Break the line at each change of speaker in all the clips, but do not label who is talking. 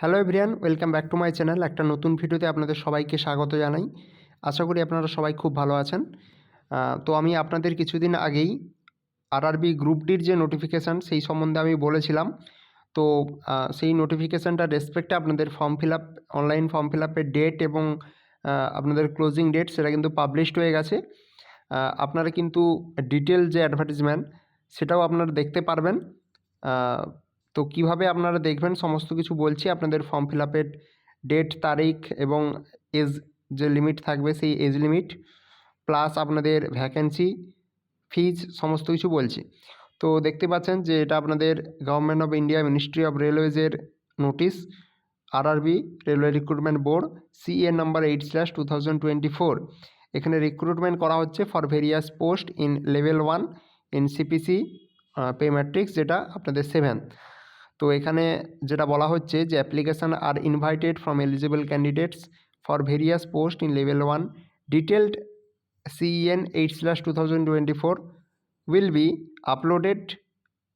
Hello everyone, welcome back to my channel. একটা নতুন ভিডিওতে আপনাদের সবাইকে স্বাগত জানাই। আশা করি আপনারা সবাই খুব ভালো আছেন। তো আমি আপনাদের কিছুদিন আগেই আরআরবি গ্রুপ ডির যে নোটিফিকেশান সেই সম্বন্ধে আমি বলেছিলাম। তো সেই নোটিফিকেশানটার রেসপেক্টে আপনাদের অনলাইন ফর্ম ফিল আপের ডেট এবং আপনাদের ক্লোজিং ডেট সেটা কিন্তু পাবলিশড হয়ে গেছে। আপনারা কিন্তু ডিটেল যে অ্যাডভার্টাইজমেন্ট সেটাও আপনারা দেখতে পারবেন। তো কিভাবে আপনারা দেখবেন সমস্ত কিছু বলছি। আপনাদের ফর্ম ফিল আপের ডেট, তারিখ এবং এজ যে লিমিট থাকবে সেই এজ লিমিট, প্লাস আপনাদের ভ্যাকেন্সি, ফিজ সমস্ত কিছু বলছি। তো দেখতে পাচ্ছেন যে এটা আপনাদের government of India, ministry of রেলওয়েজের notice, RRB railway recruitment board, CA number 8/2024। এখানে রিক্রুটমেন্ট করা হচ্ছে for various post in level 1 in CPC pay matrix, যেটা আপনাদের 7। তো এখানে যেটা বলা হচ্ছে যে application are invited from eligible candidates for various post in level 1 detailed CEN 8/2024 will be uploaded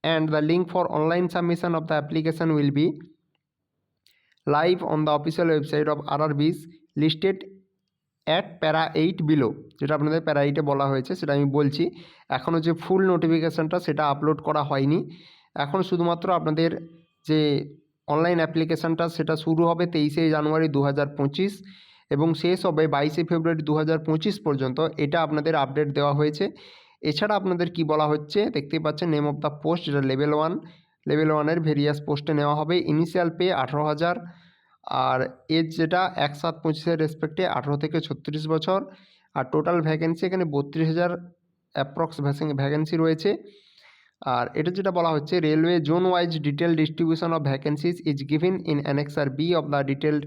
and the link for online submission of the application will be live on the official website of RRBs listed at প্যারা 8 below। যেটা আপনাদের প্যারা 8-এ বলা হয়েছে সেটা আমি বলছি। এখনও যে ফুল নোটিফিকেশানটা সেটা আপলোড করা হয়নি। এখন শুধুমাত্র আপনাদের যে অনলাইন অ্যাপ্লিকেশানটা সেটা শুরু হবে 23শে জানুয়ারি 2025 এবং শেষ হবে 22শে ফেব্রুয়ারি 2025 পর্যন্ত। এটা আপনাদের আপডেট দেওয়া হয়েছে। এছাড়া আপনাদের কি বলা হচ্ছে দেখতেই পাচ্ছেন, নেম অফ দ্য পোস্ট, যেটা লেভেল 1-এর ভেরিয়াস পোস্টে নেওয়া হবে। ইনিশিয়াল পে 18,000, আর এজ যেটা 1/7/25 রেসপেক্টে 18 থেকে 36 বছর। আর টোটাল ভ্যাকেন্সি এখানে 32,000 অ্যাপ্রক্স ভ্যাকেন্সি রয়েছে। আর এটা যেটা বলা হচ্ছে, railway zone wise detail distribution of vacancies is given in annexure B of the detailed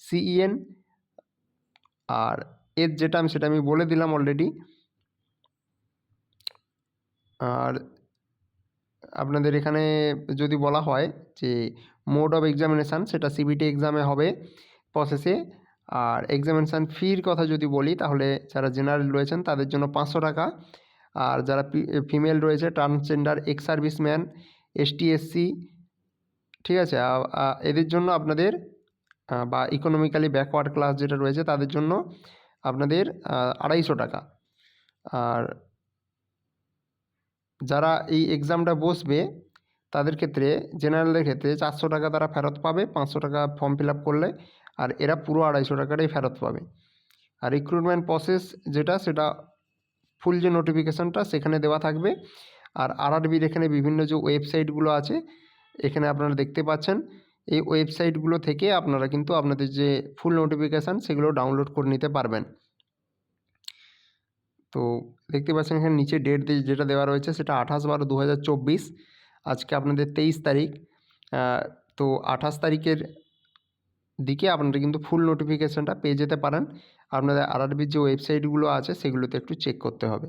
CEN। আর এজ যেটা সেটা আমি বলে দিলাম অলরেডি। আর আপনাদের এখানে যদি বলা হয় যে মোড অফ এক্সামিনেশান, সেটা সিবিটি এক্সামে হবে প্রসেসে। আর এক্সামিনেশান ফির কথা যদি বলি তাহলে যারা জেনারেল রয়েছেন তাদের জন্য 500 টাকা, আর যারা ফিমেল রয়েছে, transgender, ex serviceman, ST SC, ঠিক আছে, এদের জন্য আপনাদের বা ইকোনমিক্যালি ব্যাকওয়ার্ড ক্লাস যেটা রয়েছে তাদের জন্য আপনাদের 250 টাকা। আর যারা এই এক্সামটা বসবে তাদের ক্ষেত্রে, জেনারেলদের ক্ষেত্রে 400 টাকা তারা ফেরত পাবে 500 টাকা ফর্ম ফিল আপ করলে, আর এরা পুরো 250 টাকাটাই ফেরত পাবে। আর রিক্রুটমেন্ট প্রসেস যেটা সেটা ফুল যে নোটিফিকেশানটা সেখানে দেওয়া থাকবে। আর আরআরবির এখানে বিভিন্ন যে ওয়েবসাইটগুলো আছে এখানে আপনারা দেখতে পাচ্ছেন, এই ওয়েবসাইটগুলো থেকে আপনারা কিন্তু আপনাদের যে ফুল নোটিফিকেশান সেগুলো ডাউনলোড করে নিতে পারবেন। তো দেখতে পাচ্ছেন এখানে নিচে ডেট যেটা দেওয়া রয়েছে সেটা 28/12/2024। আজকে আপনাদের 23 তারিখ। তো 28 তারিখের দিকে আপনারা কিন্তু ফুল নোটিফিকেশানটা পেয়ে যেতে পারেন। আপনাদের আরআরবির যে ওয়েবসাইটগুলো আছে সেগুলোতে একটু চেক করতে হবে।